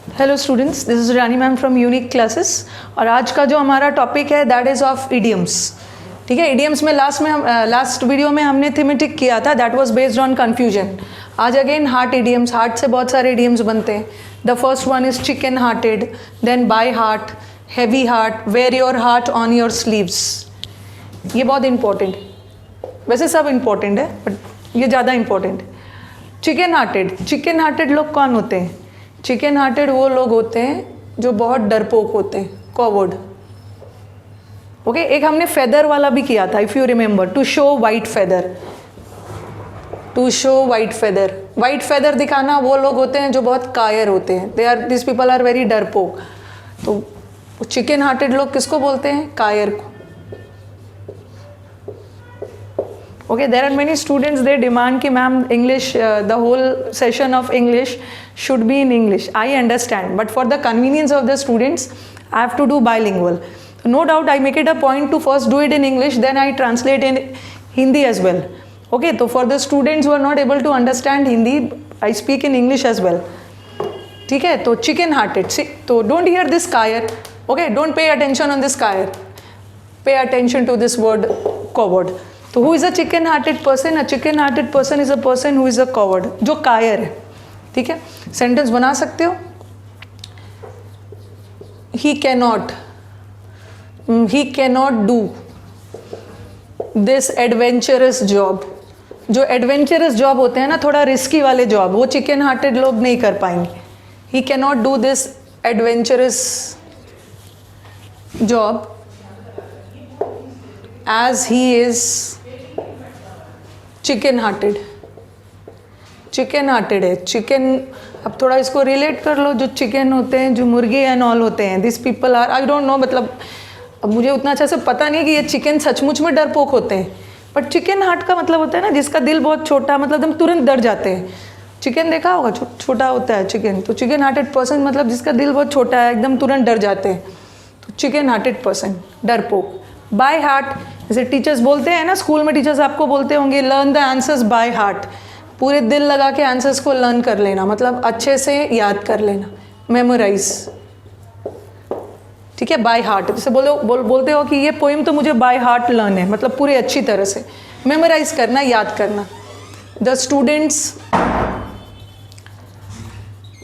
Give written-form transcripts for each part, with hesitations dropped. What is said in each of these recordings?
Hello students, this is Rani ma'am from unique classes. और आज का जो हमारा टॉपिक है दैट इज़ ऑफ इडियम्स। ठीक है, इडियम्स में लास्ट वीडियो में हमने थीमेटिक किया था, that was based on confusion. आज अगेन हार्ट इडियम्स, हार्ट से बहुत सारे इडियम्स बनते हैं। The first one is chicken hearted, then by heart, heavy heart, wear your heart on your sleeves. ये बहुत इंपॉर्टेंट है, वैसे सब इंपॉर्टेंट है बट ये ज़्यादा इंपॉर्टेंट है। चिकन हार्टेड लोग कौन होते हैं? चिकन हार्टेड वो लोग होते हैं जो बहुत डरपोक होते हैं, कॉवर्ड। ओके, एक हमने फेदर वाला भी किया था, if you remember, to show white feather. To show white feather, white feather दिखाना वो लोग होते हैं जो बहुत कायर होते हैं। दिस पीपल आर वेरी डरपोक। तो चिकन हार्टेड लोग किसको बोलते हैं? कायर को। Okay, there are many students, they demand कि ma'am English, the whole session of English should be in English. I understand, but for the convenience of the students, I have to do bilingual. No doubt, I make it a point to first do it in English, then I translate in Hindi as well. Okay, so for the students who are not able to understand Hindi, I speak in English as well. ठीक है, तो chicken hearted, तो don't hear this कायर. Okay, don't pay attention on this कायर. Pay attention to this word coward. तो who is a chicken hearted person? A chicken hearted person is a person who is a coward, जो कायर है। ठीक है, sentence बना सकते हो। he cannot do this adventurous job। जो एडवेंचरस जॉब होते हैं ना, थोड़ा रिस्की वाले जॉब, वो चिकन हार्टेड लोग नहीं कर पाएंगे। he cannot do this adventurous job as he is chicken hearted है। चिकन, अब थोड़ा इसको रिलेट कर लो, जो चिकन होते हैं, जो मुर्गे एंड ऑल होते हैं, this people are, I don't know, मतलब अब मुझे उतना अच्छा से पता नहीं कि ये चिकन सचमुच में डरपोक होते हैं, बट चिकन हार्ट का मतलब होता है ना जिसका दिल बहुत छोटा, मतलब एकदम तुरंत डर जाते हैं। चिकन देखा होगा, छोटा होता है चिकन, तो चिकन हार्टेड पर्सन मतलब जिसका दिल बहुत छोटा है, एकदम तुरंत डर जाते हैं, तो चिकन हार्टेड पर्सन, डरपोक। बाय हार्ट, जैसे टीचर्स बोलते हैं ना, स्कूल में टीचर्स आपको बोलते होंगे learn the answers by heart. पूरे दिल लगा के आंसर्स को लर्न कर लेना, मतलब अच्छे से याद कर लेना, मेमोराइज। ठीक है, बाय हार्ट, जैसे बोलते हो कि ये पोइम तो मुझे बाय हार्ट लर्न है, मतलब पूरे अच्छी तरह से मेमोराइज करना, याद करना। The students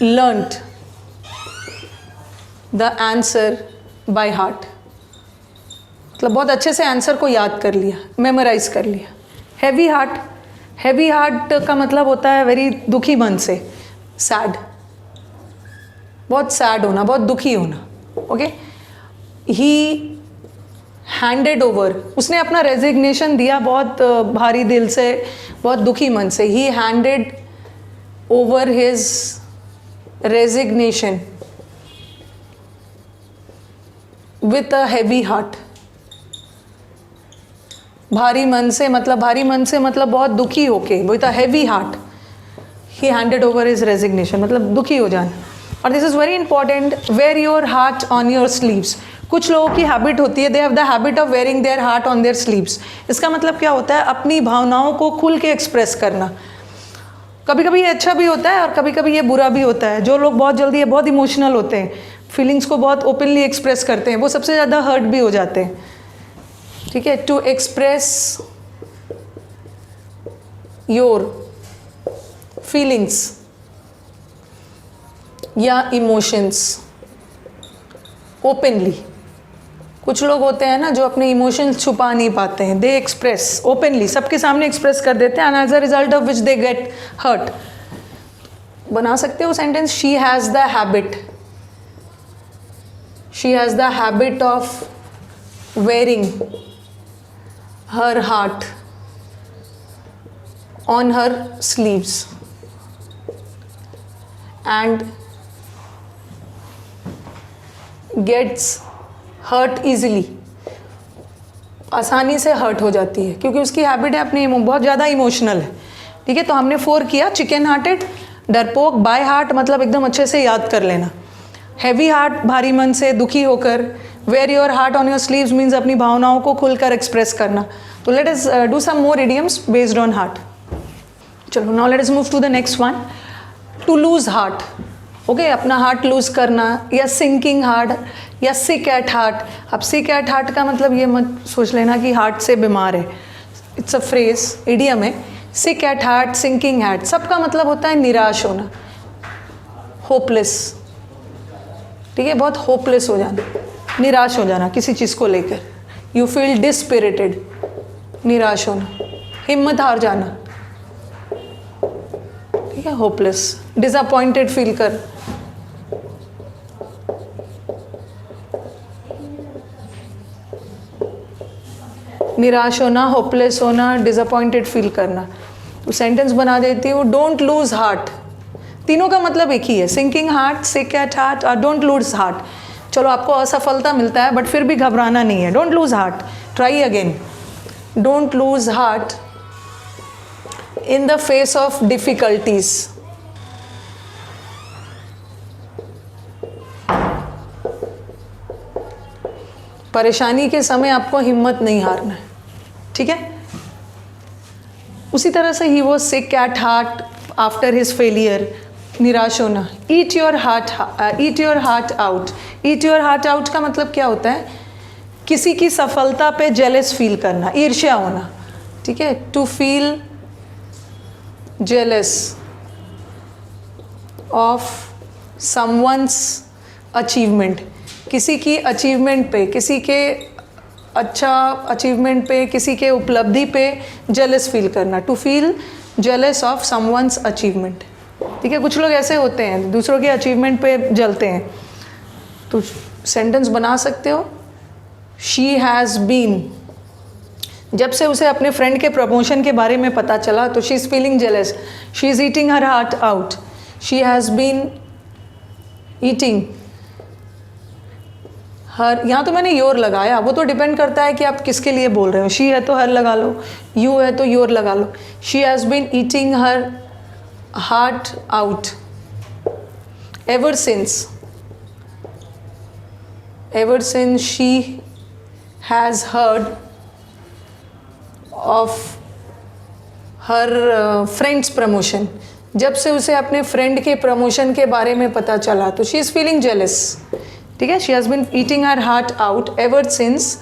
learned the answer by heart, मतलब बहुत अच्छे से आंसर को याद कर लिया, मेमोराइज कर लिया। हैवी हार्ट का मतलब होता है वेरी दुखी मन से, सैड, बहुत सैड होना, बहुत दुखी होना। ओके, ही हैंडेड ओवर, उसने अपना रेजिग्नेशन दिया बहुत भारी दिल से, बहुत दुखी मन से। He handed over his resignation with a heavy heart. भारी मन से मतलब बहुत दुखी होके, with a heavy heart he handed over his resignation, मतलब दुखी हो जाना। और this is very important, wear your heart on your sleeves. कुछ लोगों की हैबिट होती है, they have the habit of wearing their heart on their sleeves. इसका मतलब क्या होता है? अपनी भावनाओं को खुल के एक्सप्रेस करना। कभी कभी ये अच्छा भी होता है और कभी कभी ये बुरा भी होता है। जो लोग बहुत जल्दी बहुत इमोशनल होते हैं, फीलिंग्स को बहुत ओपनली एक्सप्रेस करते हैं, वो सबसे ज़्यादा हर्ट भी हो जाते हैं। ठीक है, टू एक्सप्रेस योर फीलिंग्स या इमोशंस ओपनली। कुछ लोग होते हैं ना जो अपने इमोशंस छुपा नहीं पाते हैं, दे एक्सप्रेस ओपनली, सबके सामने एक्सप्रेस कर देते हैं, and as a result of which they get hurt. बना सकते हो sentence, she has the habit of wearing her heart on her sleeves and gets hurt easily। आसानी से हर्ट हो जाती है क्योंकि उसकी हैबिट है अपनी, बहुत ज़्यादा इमोशनल है। ठीक है, तो हमने 4 किया, चिकन हार्टेड, डरपोक, बाय हार्ट मतलब एकदम अच्छे से याद कर लेना, हैवी हार्ट भारी मन से दुखी होकर, wear your heart on your sleeves means अपनी भावनाओं को खुलकर एक्सप्रेस करना। तो let us do some more idioms based on heart. चलो, now let us move to the next one, to lose heart. Okay, अपना हार्ट लूज करना, या सिंकिंग हार्ट, या सिक एट हार्ट। अब सिक एट हार्ट का मतलब ये मत सोच लेना कि हार्ट से बीमार है, इट्स अ फ्रेज, इडियम है। सिक एट हार्ट, सिंकिंग हार्ट, सबका मतलब होता है निराश होना, होपलेस। ठीक है, बहुत होपलेस हो जाना, निराश हो जाना किसी चीज़ को लेकर। यू फील डिस्पिरिटेड, निराश होना, हिम्मत हार जाना। ठीक है, होपलेस, डिसअपॉइंटेड फील कर। निराश होना, होपलेस होना, डिसअपॉइंटेड फील करना। तो सेंटेंस बना देती हूँ, डोंट लूज हार्ट। तीनों का मतलब एक ही है, sinking heart, sick at heart और डोंट लूज हार्ट। चलो आपको असफलता मिलता है बट फिर भी घबराना नहीं है, don't lose heart, try again. Don't lose heart in the face of difficulties. परेशानी के समय आपको हिम्मत नहीं हारना है। ठीक है, उसी तरह से ही वो sick at heart after his failure, निराश होना। Eat your heart out. Eat your heart out का मतलब क्या होता है? किसी की सफलता पे जेलस फील करना, ईर्ष्या होना। ठीक है, to feel jealous of someone's achievement. किसी की अचीवमेंट पे, किसी के अच्छा अचीवमेंट पे, किसी के उपलब्धि पे जेलस फील करना, to feel jealous of someone's achievement. ठीक है, कुछ लोग ऐसे होते हैं दूसरों के अचीवमेंट पे जलते हैं। तो सेंटेंस बना सकते हो, शी हैज़ बीन, जब से उसे अपने फ्रेंड के प्रमोशन के बारे में पता चला तो she is feeling jealous, she is eating her heart out, she has been eating her. यहाँ तो मैंने योर लगाया, वो तो डिपेंड करता है कि आप किसके लिए बोल रहे हो। शी है तो हर लगा लो, यू है तो योर लगा लो। She has been eating her heart out ever since she has heard of her friends promotion. जब से उसे अपने फ्रेंड के प्रमोशन के बारे में पता चला तो शी इज़ फीलिंग जेलस। ठीक है, she has been eating her heart out ever since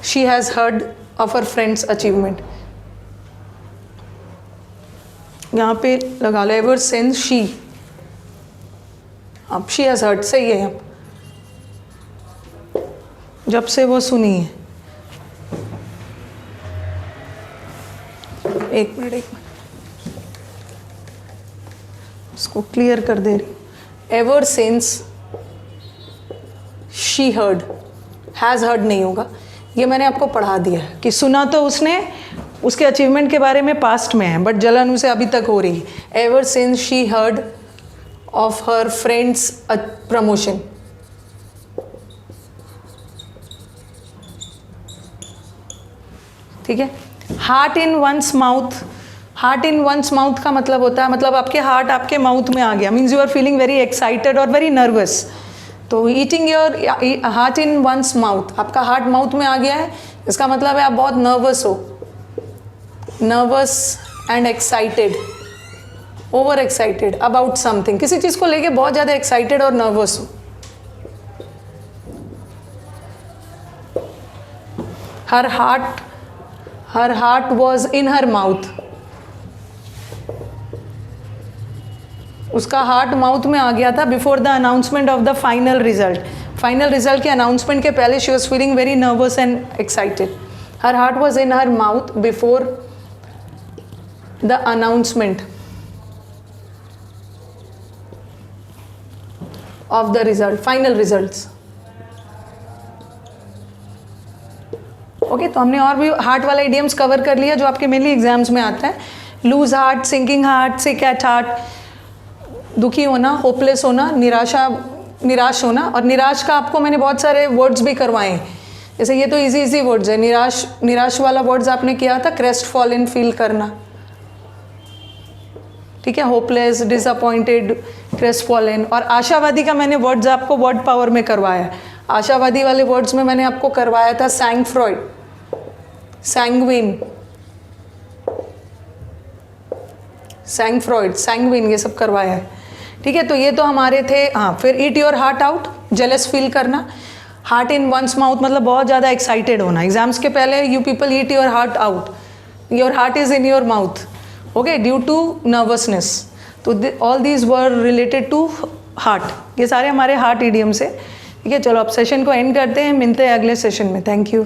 she has heard of her friend's achievement. यहाँ पे लगा लो एवर सिंस शी, अब शी हैज़ हर्ड सही है, अब जब से वो सुनी है। एक मिनट इसको क्लियर कर दे रही। Ever since she heard, has heard नहीं होगा, ये मैंने आपको पढ़ा दिया है कि सुना तो उसने उसके अचीवमेंट के बारे में पास्ट में है बट जलन उसे अभी तक हो रही है। Ever since she heard of her friends promotion. ठीक है, heart in one's mouth. Heart in one's mouth का मतलब होता है, मतलब आपके हार्ट आपके माउथ में आ गया, means you are feeling very excited और वेरी नर्वस। तो eating your heart in one's mouth, आपका हार्ट माउथ में आ गया है, इसका मतलब है आप बहुत नर्वस हो, nervous and excited, over excited about something, किसी चीज़ को लेके बहुत ज़्यादा एक्साइटेड और नर्वस हो। Her heart was in her mouth, उसका हार्ट माउथ में आ गया था before the announcement of the final result. Final result के अनाउंसमेंट के पहले she was feeling very nervous and excited. Her heart was in her mouth before the announcement of the result, final results. Okay, तो हमने और भी heart वाला idioms cover कर लिया जो आपके मेनली एग्जाम्स में आता है। Lose heart, sinking heart, sick at heart, दुखी होना, होपलेस होना, निराश होना। और निराश का आपको मैंने बहुत सारे वर्ड्स भी करवाए हैं, जैसे ये तो इजी वर्ड्स है। निराश वाला वर्ड्स आपने किया था, क्रेस्ट फॉलन फील करना। ठीक है, होपलेस, डिसअपॉइंटेड, क्रेस्ट फॉलन। और आशावादी का मैंने वर्ड्स आपको वर्ड पावर में करवाया है। आशावादी वाले वर्ड्स में मैंने आपको करवाया था सैंग फ्रॉइड, सैंगविन, ये सब करवाया है। ठीक है, तो ये तो हमारे थे। हाँ, फिर eat your heart out, jealous feel करना। हार्ट इन वंस माउथ मतलब बहुत ज़्यादा एक्साइटेड होना। एग्जाम्स के पहले you people eat your heart out, your heart is in your mouth, okay, due to nervousness. तो all these were related to heart. ये सारे हमारे हार्ट इडियम्स है। ठीक है, चलो अब सेशन को एंड करते हैं, मिलते हैं अगले सेशन में। Thank you.